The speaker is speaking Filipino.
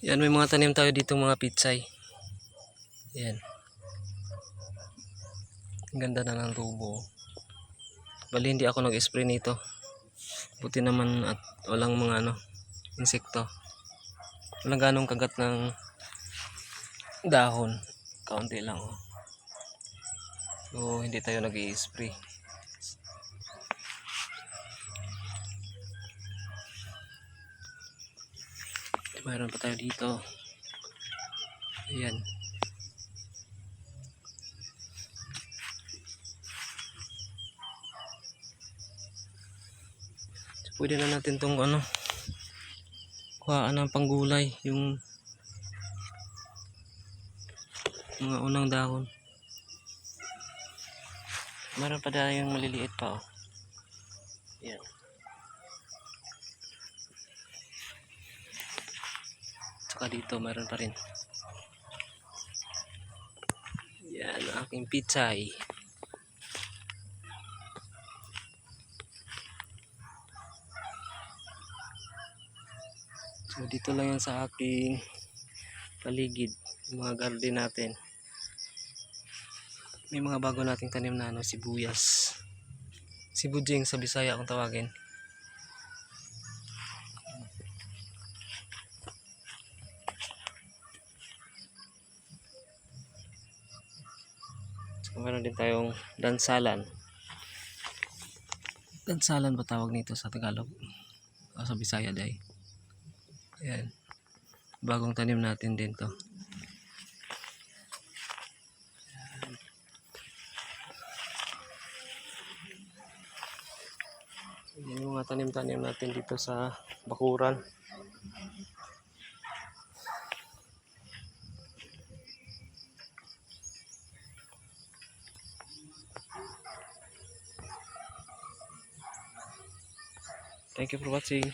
Yan, may mga tanim tayo dito, mga pitsay. Yan. Ang ganda na ng tubo. Bali hindi ako nag-spray nito. Buti naman at walang mga insekto. Walang ganong kagat ng dahon. Kaunti lang. Oh. So hindi tayo nag-i-spray. Mayroon pa tayo dito. Ayan. So, pwede na natin tong kuhaan ng panggulay, yung mga unang dahon. Mayroon pa tayong maliliit pa. Oh. Ayan. Saka dito mayroon pa rin. Yan ang aking pitsay. So dito lang yan sa aking paligid, yung mga garden natin. May mga bago nating tanim na sibuyas. Sibujing sa Bisaya kung tawagin. So meron din tayong dansalan. Dansalan ba tawag nito sa Tagalog? O sa Bisaya day. Ayan. Bagong tanim natin din to. Ayan yung mga tanim-tanim natin dito sa bakuran. Thank you for watching.